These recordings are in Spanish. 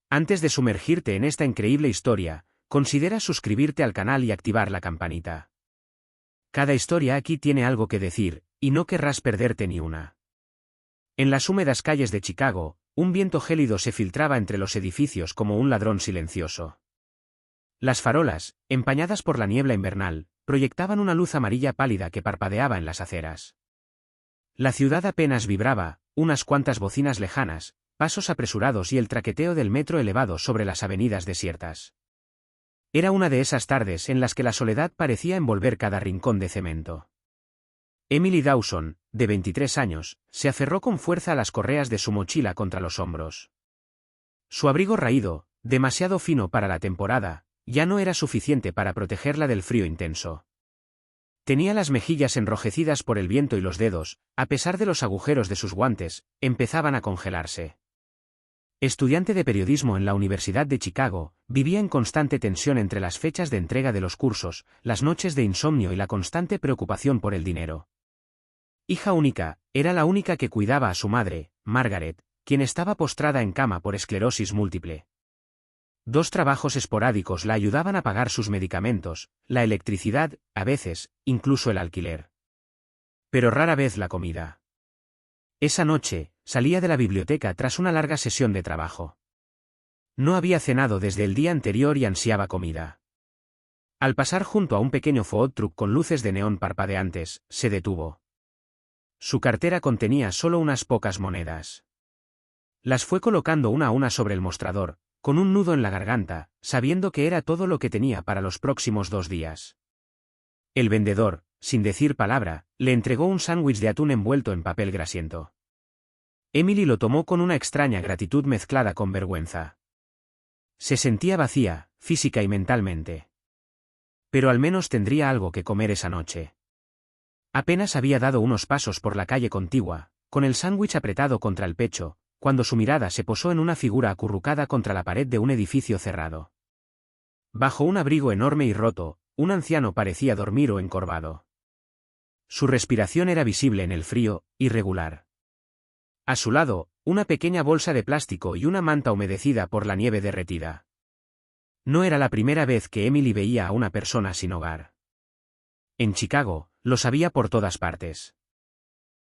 Antes de sumergirte en esta increíble historia, considera suscribirte al canal y activar la campanita. Cada historia aquí tiene algo que decir, y no querrás perderte ni una. En las húmedas calles de Chicago, un viento gélido se filtraba entre los edificios como un ladrón silencioso. Las farolas, empañadas por la niebla invernal, proyectaban una luz amarilla pálida que parpadeaba en las aceras. La ciudad apenas vibraba, unas cuantas bocinas lejanas, pasos apresurados y el traqueteo del metro elevado sobre las avenidas desiertas. Era una de esas tardes en las que la soledad parecía envolver cada rincón de cemento. Emily Dawson, de 23 años, se aferró con fuerza a las correas de su mochila contra los hombros. Su abrigo raído, demasiado fino para la temporada, ya no era suficiente para protegerla del frío intenso. Tenía las mejillas enrojecidas por el viento y los dedos, a pesar de los agujeros de sus guantes, empezaban a congelarse. Estudiante de periodismo en la Universidad de Chicago, vivía en constante tensión entre las fechas de entrega de los cursos, las noches de insomnio y la constante preocupación por el dinero. Hija única, era la única que cuidaba a su madre, Margaret, quien estaba postrada en cama por esclerosis múltiple. 2 trabajos esporádicos la ayudaban a pagar sus medicamentos, la electricidad, a veces, incluso el alquiler. Pero rara vez la comida. Esa noche, salía de la biblioteca tras una larga sesión de trabajo. No había cenado desde el día anterior y ansiaba comida. Al pasar junto a un pequeño food truck con luces de neón parpadeantes, se detuvo. Su cartera contenía solo unas pocas monedas. Las fue colocando una a una sobre el mostrador, con un nudo en la garganta, sabiendo que era todo lo que tenía para los próximos 2 días. El vendedor, sin decir palabra, le entregó un sándwich de atún envuelto en papel grasiento. Emily lo tomó con una extraña gratitud mezclada con vergüenza. Se sentía vacía, física y mentalmente. Pero al menos tendría algo que comer esa noche. Apenas había dado unos pasos por la calle contigua, con el sándwich apretado contra el pecho, cuando su mirada se posó en una figura acurrucada contra la pared de un edificio cerrado. Bajo un abrigo enorme y roto, un anciano parecía dormir o encorvado. Su respiración era visible en el frío, irregular. A su lado, una pequeña bolsa de plástico y una manta humedecida por la nieve derretida. No era la primera vez que Emily veía a una persona sin hogar. En Chicago, los había por todas partes.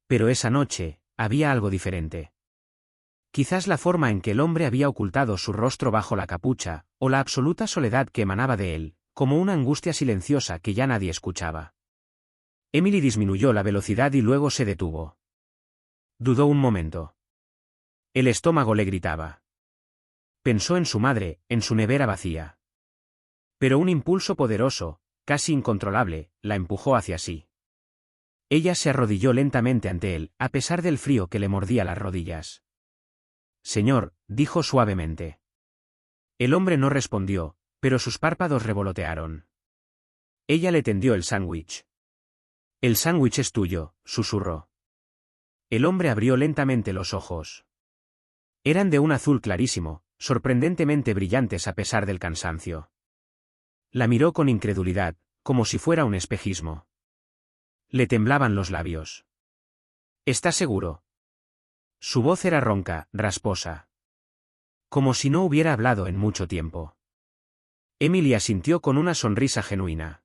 Pero esa noche, había algo diferente. Quizás la forma en que el hombre había ocultado su rostro bajo la capucha, o la absoluta soledad que emanaba de él, como una angustia silenciosa que ya nadie escuchaba. Emily disminuyó la velocidad y luego se detuvo. Dudó un momento. El estómago le gritaba. Pensó en su madre, en su nevera vacía. Pero un impulso poderoso, casi incontrolable, la empujó hacia sí. Ella se arrodilló lentamente ante él, a pesar del frío que le mordía las rodillas. «Señor», dijo suavemente. El hombre no respondió, pero sus párpados revolotearon. Ella le tendió el sándwich. «El sándwich es tuyo», susurró. El hombre abrió lentamente los ojos. Eran de un azul clarísimo, sorprendentemente brillantes a pesar del cansancio. La miró con incredulidad, como si fuera un espejismo. Le temblaban los labios. «¿Estás seguro?» Su voz era ronca, rasposa. Como si no hubiera hablado en mucho tiempo. Emily asintió con una sonrisa genuina.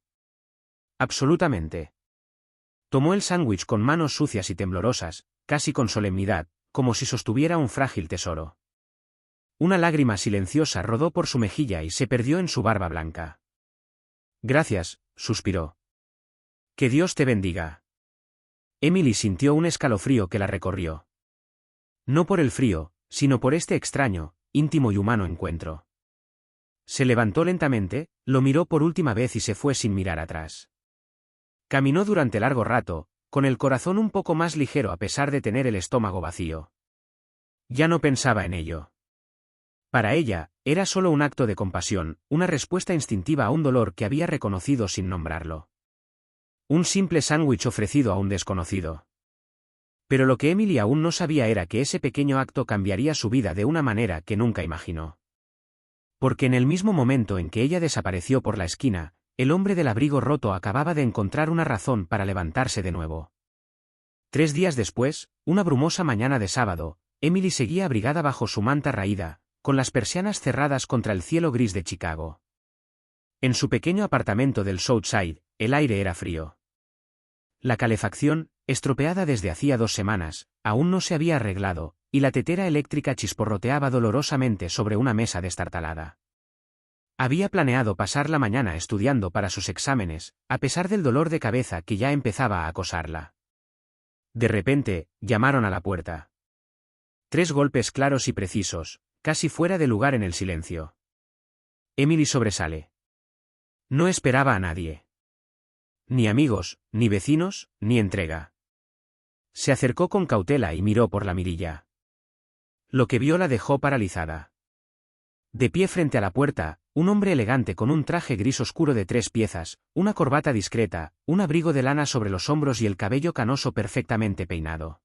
«Absolutamente». Tomó el sándwich con manos sucias y temblorosas, casi con solemnidad, como si sostuviera un frágil tesoro. Una lágrima silenciosa rodó por su mejilla y se perdió en su barba blanca. «Gracias», suspiró. «Que Dios te bendiga». Emily sintió un escalofrío que la recorrió. No por el frío, sino por este extraño, íntimo y humano encuentro. Se levantó lentamente, lo miró por última vez y se fue sin mirar atrás. Caminó durante largo rato, con el corazón un poco más ligero a pesar de tener el estómago vacío. Ya no pensaba en ello. Para ella, era solo un acto de compasión, una respuesta instintiva a un dolor que había reconocido sin nombrarlo. Un simple sándwich ofrecido a un desconocido. Pero lo que Emily aún no sabía era que ese pequeño acto cambiaría su vida de una manera que nunca imaginó. Porque en el mismo momento en que ella desapareció por la esquina, el hombre del abrigo roto acababa de encontrar una razón para levantarse de nuevo. 3 días después, una brumosa mañana de sábado, Emily seguía abrigada bajo su manta raída, con las persianas cerradas contra el cielo gris de Chicago. En su pequeño apartamento del South Side, el aire era frío. La calefacción, estropeada desde hacía 2 semanas, aún no se había arreglado, y la tetera eléctrica chisporroteaba dolorosamente sobre una mesa destartalada. Había planeado pasar la mañana estudiando para sus exámenes, a pesar del dolor de cabeza que ya empezaba a acosarla. De repente, llamaron a la puerta. 3 golpes claros y precisos, casi fuera de lugar en el silencio. Emily sobresale. No esperaba a nadie. Ni amigos, ni vecinos, ni entrega. Se acercó con cautela y miró por la mirilla. Lo que vio la dejó paralizada. De pie frente a la puerta, un hombre elegante con un traje gris oscuro de 3 piezas, una corbata discreta, un abrigo de lana sobre los hombros y el cabello canoso perfectamente peinado.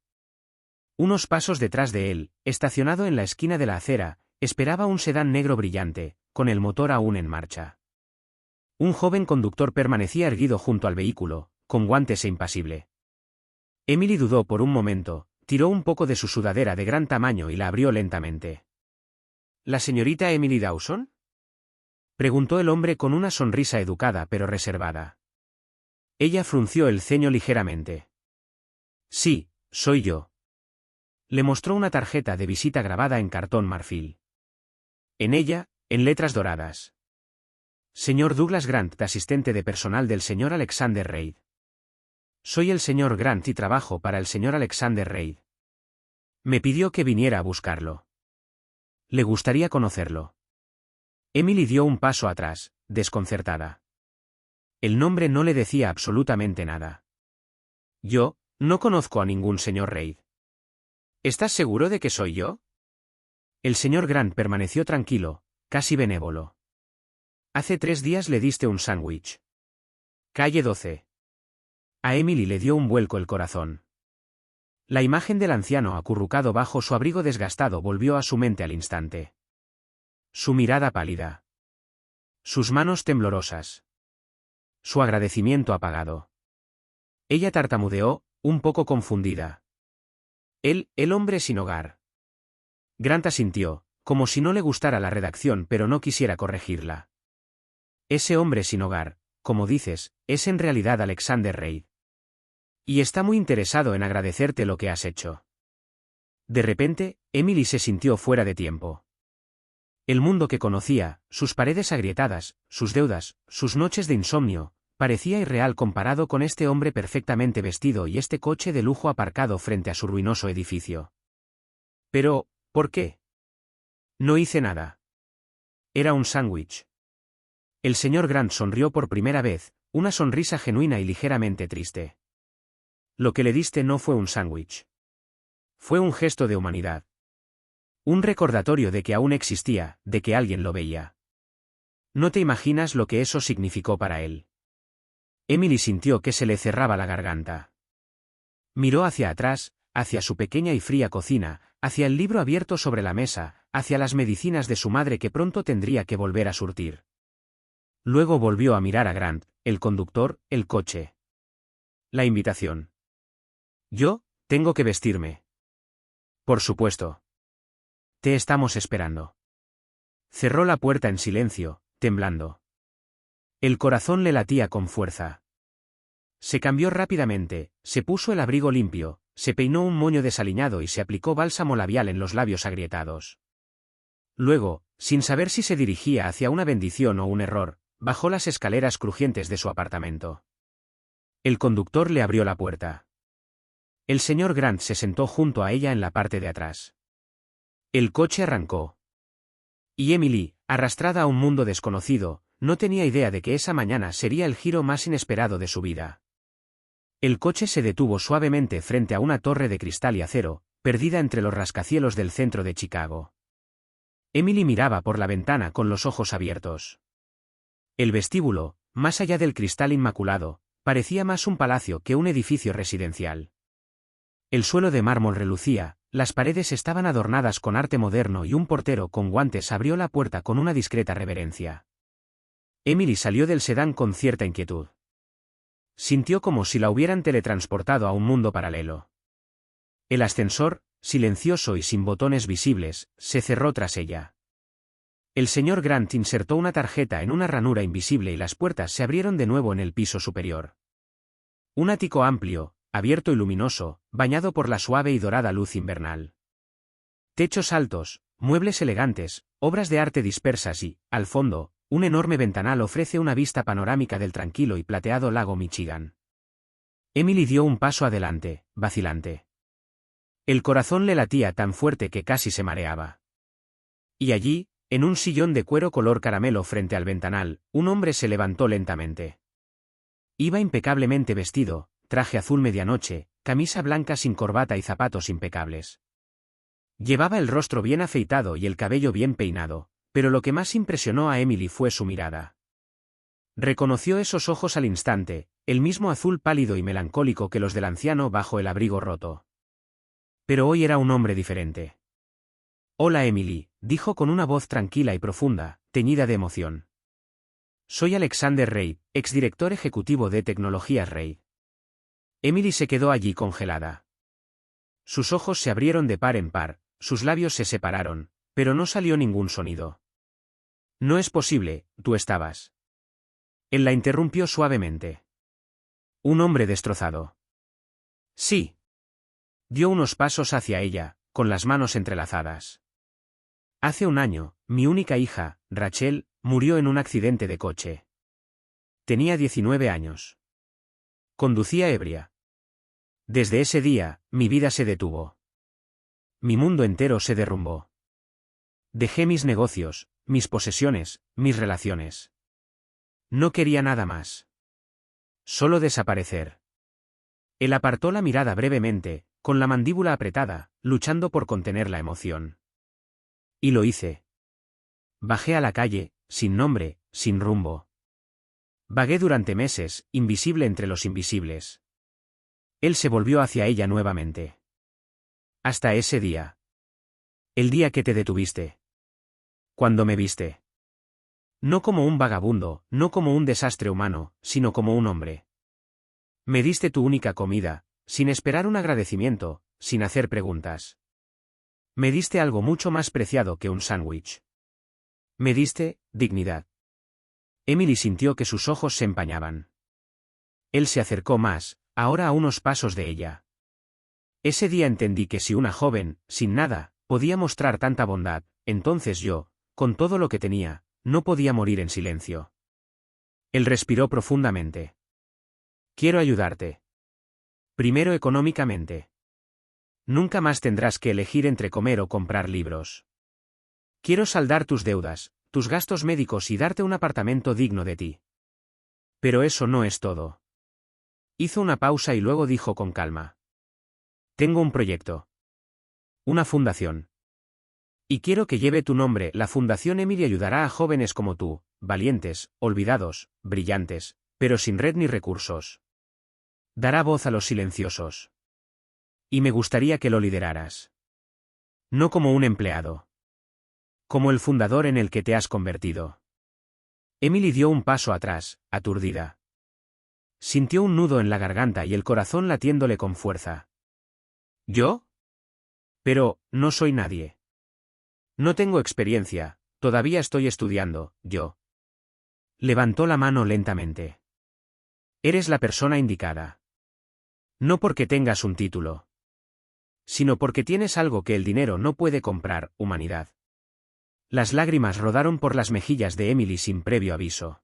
Unos pasos detrás de él, estacionado en la esquina de la acera, esperaba un sedán negro brillante, con el motor aún en marcha. Un joven conductor permanecía erguido junto al vehículo, con guantes e impasible. Emily dudó por un momento, tiró un poco de su sudadera de gran tamaño y la abrió lentamente. ¿La señorita Emily Dawson? Preguntó el hombre con una sonrisa educada pero reservada. Ella frunció el ceño ligeramente. Sí, soy yo. Le mostró una tarjeta de visita grabada en cartón marfil. En ella, en letras doradas. Señor Douglas Grant, asistente de personal del señor Alexander Reid. Soy el señor Grant y trabajo para el señor Alexander Reid. Me pidió que viniera a buscarlo. Le gustaría conocerlo. Emily dio un paso atrás, desconcertada. El nombre no le decía absolutamente nada. Yo, no conozco a ningún señor Reid. ¿Estás seguro de que soy yo? El señor Grant permaneció tranquilo, casi benévolo. Hace 3 días le diste un sándwich. Calle 12. A Emily le dio un vuelco el corazón. La imagen del anciano acurrucado bajo su abrigo desgastado volvió a su mente al instante. Su mirada pálida. Sus manos temblorosas. Su agradecimiento apagado. Ella tartamudeó, un poco confundida. El hombre sin hogar. Grant asintió, como si no le gustara la redacción pero no quisiera corregirla. Ese hombre sin hogar, como dices, es en realidad Alexander Reid. Y está muy interesado en agradecerte lo que has hecho. De repente, Emily se sintió fuera de tiempo. El mundo que conocía, sus paredes agrietadas, sus deudas, sus noches de insomnio, parecía irreal comparado con este hombre perfectamente vestido y este coche de lujo aparcado frente a su ruinoso edificio. Pero, ¿por qué? No hice nada. Era un sándwich. El señor Grant sonrió por primera vez, una sonrisa genuina y ligeramente triste. Lo que le diste no fue un sándwich. Fue un gesto de humanidad. Un recordatorio de que aún existía, de que alguien lo veía. No te imaginas lo que eso significó para él. Emily sintió que se le cerraba la garganta. Miró hacia atrás, hacia su pequeña y fría cocina, hacia el libro abierto sobre la mesa, hacia las medicinas de su madre que pronto tendría que volver a surtir. Luego volvió a mirar a Grant, el conductor, el coche. La invitación. Yo, tengo que vestirme. Por supuesto. Te estamos esperando. Cerró la puerta en silencio, temblando. El corazón le latía con fuerza. Se cambió rápidamente, se puso el abrigo limpio, se peinó un moño desaliñado y se aplicó bálsamo labial en los labios agrietados. Luego, sin saber si se dirigía hacia una bendición o un error, bajó las escaleras crujientes de su apartamento. El conductor le abrió la puerta. El señor Grant se sentó junto a ella en la parte de atrás. El coche arrancó. Y Emily, arrastrada a un mundo desconocido, no tenía idea de que esa mañana sería el giro más inesperado de su vida. El coche se detuvo suavemente frente a una torre de cristal y acero, perdida entre los rascacielos del centro de Chicago. Emily miraba por la ventana con los ojos abiertos. El vestíbulo, más allá del cristal inmaculado, parecía más un palacio que un edificio residencial. El suelo de mármol relucía, las paredes estaban adornadas con arte moderno y un portero con guantes abrió la puerta con una discreta reverencia. Emily salió del sedán con cierta inquietud. Sintió como si la hubieran teletransportado a un mundo paralelo. El ascensor, silencioso y sin botones visibles, se cerró tras ella. El señor Grant insertó una tarjeta en una ranura invisible y las puertas se abrieron de nuevo en el piso superior. Un ático amplio, abierto y luminoso, bañado por la suave y dorada luz invernal. Techos altos, muebles elegantes, obras de arte dispersas y, al fondo, un enorme ventanal ofrece una vista panorámica del tranquilo y plateado lago Michigan. Emily dio un paso adelante, vacilante. El corazón le latía tan fuerte que casi se mareaba. Y allí, en un sillón de cuero color caramelo frente al ventanal, un hombre se levantó lentamente. Iba impecablemente vestido, traje azul medianoche, camisa blanca sin corbata y zapatos impecables. Llevaba el rostro bien afeitado y el cabello bien peinado, pero lo que más impresionó a Emily fue su mirada. Reconoció esos ojos al instante, el mismo azul pálido y melancólico que los del anciano bajo el abrigo roto. Pero hoy era un hombre diferente. «Hola Emily», dijo con una voz tranquila y profunda, teñida de emoción. «Soy Alexander Reid, exdirector ejecutivo de Tecnologías Reid». Emily se quedó allí congelada. Sus ojos se abrieron de par en par, sus labios se separaron, pero no salió ningún sonido. «No es posible, tú estabas». Él la interrumpió suavemente. «Un hombre destrozado». «Sí». Dio unos pasos hacia ella, con las manos entrelazadas. «Hace un año, mi única hija, Rachel, murió en un accidente de coche. Tenía 19 años. Conducía ebria. Desde ese día, mi vida se detuvo. Mi mundo entero se derrumbó. Dejé mis negocios, mis posesiones, mis relaciones. No quería nada más. Solo desaparecer». Él apartó la mirada brevemente, con la mandíbula apretada, luchando por contener la emoción. «Y lo hice. Bajé a la calle, sin nombre, sin rumbo. Vagué durante meses, invisible entre los invisibles». Él se volvió hacia ella nuevamente. «Hasta ese día. El día que te detuviste. Cuando me viste. No como un vagabundo, no como un desastre humano, sino como un hombre. Me diste tu única comida, sin esperar un agradecimiento, sin hacer preguntas. Me diste algo mucho más preciado que un sándwich. Me diste dignidad». Emily sintió que sus ojos se empañaban. Él se acercó más, ahora a unos pasos de ella. «Ese día entendí que si una joven, sin nada, podía mostrar tanta bondad, entonces yo, con todo lo que tenía, no podía morir en silencio». Él respiró profundamente. «Quiero ayudarte. Primero económicamente. Nunca más tendrás que elegir entre comer o comprar libros. Quiero saldar tus deudas, tus gastos médicos y darte un apartamento digno de ti. Pero eso no es todo». Hizo una pausa y luego dijo con calma. «Tengo un proyecto. Una fundación. Y quiero que lleve tu nombre. La Fundación Emily ayudará a jóvenes como tú, valientes, olvidados, brillantes, pero sin red ni recursos. Dará voz a los silenciosos. Y me gustaría que lo lideraras. No como un empleado. Como el fundador en el que te has convertido». Emily dio un paso atrás, aturdida. Sintió un nudo en la garganta y el corazón latiéndole con fuerza. «¿Yo? Pero, no soy nadie. No tengo experiencia, todavía estoy estudiando, yo». Levantó la mano lentamente. «Eres la persona indicada. No porque tengas un título. Sino porque tienes algo que el dinero no puede comprar, humanidad». Las lágrimas rodaron por las mejillas de Emily sin previo aviso.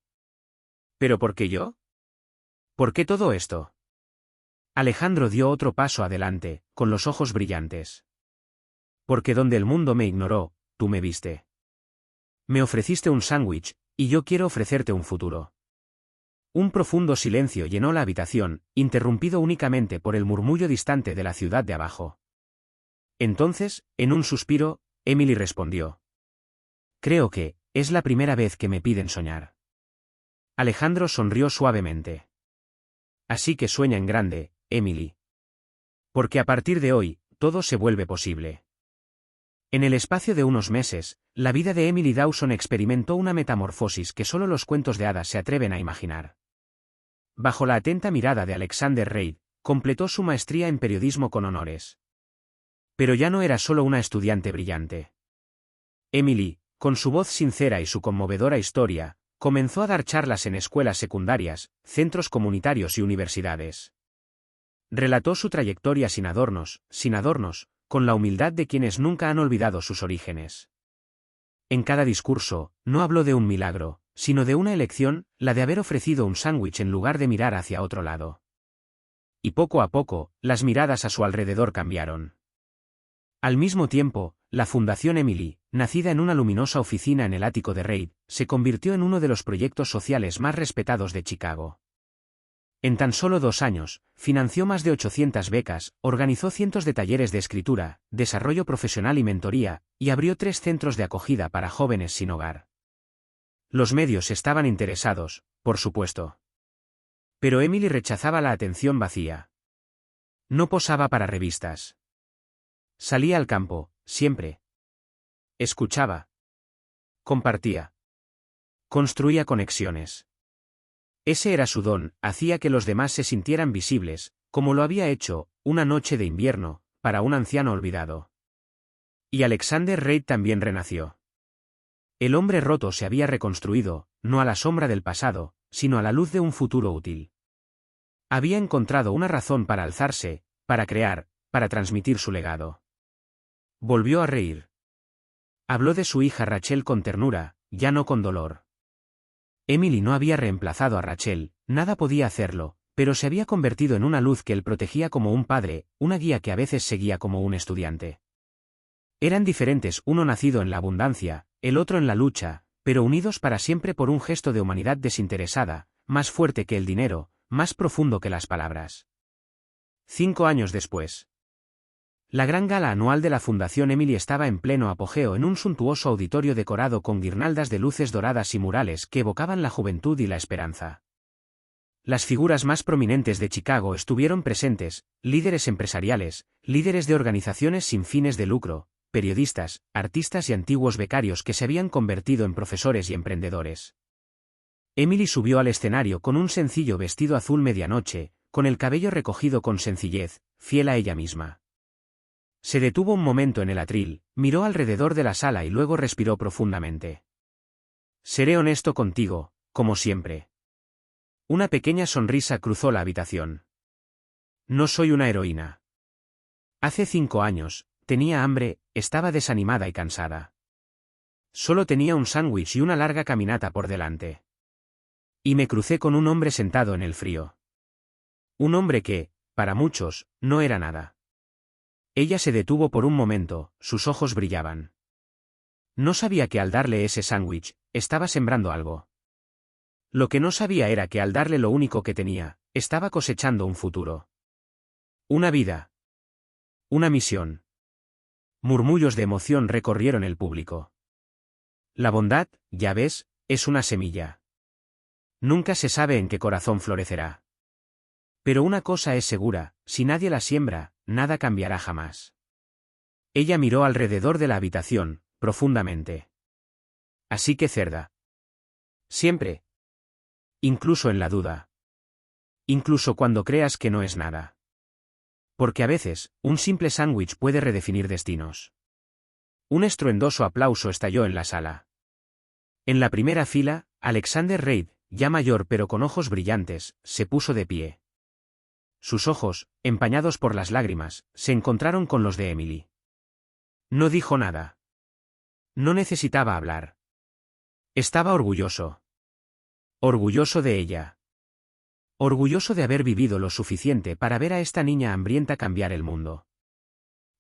«¿Pero por qué yo? ¿Por qué todo esto?». Alejandro dio otro paso adelante, con los ojos brillantes. «Porque donde el mundo me ignoró, tú me viste. Me ofreciste un sándwich, y yo quiero ofrecerte un futuro». Un profundo silencio llenó la habitación, interrumpido únicamente por el murmullo distante de la ciudad de abajo. Entonces, en un suspiro, Emily respondió. «Creo que, es la primera vez que me piden soñar». Alejandro sonrió suavemente. «Así que sueña en grande, Emily. Porque a partir de hoy, todo se vuelve posible». En el espacio de unos meses, la vida de Emily Dawson experimentó una metamorfosis que solo los cuentos de hadas se atreven a imaginar. Bajo la atenta mirada de Alexander Reid, completó su maestría en periodismo con honores. Pero ya no era solo una estudiante brillante. Emily, con su voz sincera y su conmovedora historia, comenzó a dar charlas en escuelas secundarias, centros comunitarios y universidades. Relató su trayectoria sin adornos, con la humildad de quienes nunca han olvidado sus orígenes. En cada discurso, no habló de un milagro, sino de una elección, la de haber ofrecido un sándwich en lugar de mirar hacia otro lado. Y poco a poco, las miradas a su alrededor cambiaron. Al mismo tiempo, la Fundación Emily, nacida en una luminosa oficina en el ático de Reid, se convirtió en uno de los proyectos sociales más respetados de Chicago. En tan solo 2 años, financió más de 800 becas, organizó cientos de talleres de escritura, desarrollo profesional y mentoría, y abrió 3 centros de acogida para jóvenes sin hogar. Los medios estaban interesados, por supuesto. Pero Emily rechazaba la atención vacía. No posaba para revistas. Salía al campo, siempre. Escuchaba. Compartía. Construía conexiones. Ese era su don, hacía que los demás se sintieran visibles, como lo había hecho, una noche de invierno, para un anciano olvidado. Y Alexander Reid también renació. El hombre roto se había reconstruido, no a la sombra del pasado, sino a la luz de un futuro útil. Había encontrado una razón para alzarse, para crear, para transmitir su legado. Volvió a reír. Habló de su hija Rachel con ternura, ya no con dolor. Emily no había reemplazado a Rachel, nada podía hacerlo, pero se había convertido en una luz que él protegía como un padre, una guía que a veces seguía como un estudiante. Eran diferentes, uno nacido en la abundancia, el otro en la lucha, pero unidos para siempre por un gesto de humanidad desinteresada, más fuerte que el dinero, más profundo que las palabras. 5 años después. La gran gala anual de la Fundación Emily estaba en pleno apogeo en un suntuoso auditorio decorado con guirnaldas de luces doradas y murales que evocaban la juventud y la esperanza. Las figuras más prominentes de Chicago estuvieron presentes, líderes empresariales, líderes de organizaciones sin fines de lucro, periodistas, artistas y antiguos becarios que se habían convertido en profesores y emprendedores. Emily subió al escenario con un sencillo vestido azul medianoche, con el cabello recogido con sencillez, fiel a ella misma. Se detuvo un momento en el atril, miró alrededor de la sala y luego respiró profundamente. Seré honesto contigo, como siempre. Una pequeña sonrisa cruzó la habitación. No soy una heroína. Hace 5 años, tenía hambre, estaba desanimada y cansada. Solo tenía un sándwich y una larga caminata por delante. Y me crucé con un hombre sentado en el frío. Un hombre que, para muchos, no era nada. Ella se detuvo por un momento, sus ojos brillaban. No sabía que al darle ese sándwich, estaba sembrando algo. Lo que no sabía era que al darle lo único que tenía, estaba cosechando un futuro. Una vida. Una misión. Murmullos de emoción recorrieron el público. La bondad, ya ves, es una semilla. Nunca se sabe en qué corazón florecerá. Pero una cosa es segura, si nadie la siembra, nada cambiará jamás. Ella miró alrededor de la habitación, profundamente. Así que cerda. Siempre. Incluso en la duda. Incluso cuando creas que no es nada. Porque a veces, un simple sándwich puede redefinir destinos. Un estruendoso aplauso estalló en la sala. En la primera fila, Alexander Reid, ya mayor pero con ojos brillantes, se puso de pie. Sus ojos, empañados por las lágrimas, se encontraron con los de Emily. No dijo nada. No necesitaba hablar. Estaba orgulloso. Orgulloso de ella. Orgulloso de haber vivido lo suficiente para ver a esta niña hambrienta cambiar el mundo.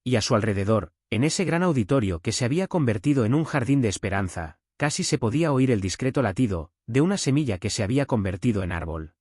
Y a su alrededor, en ese gran auditorio que se había convertido en un jardín de esperanza, casi se podía oír el discreto latido de una semilla que se había convertido en árbol.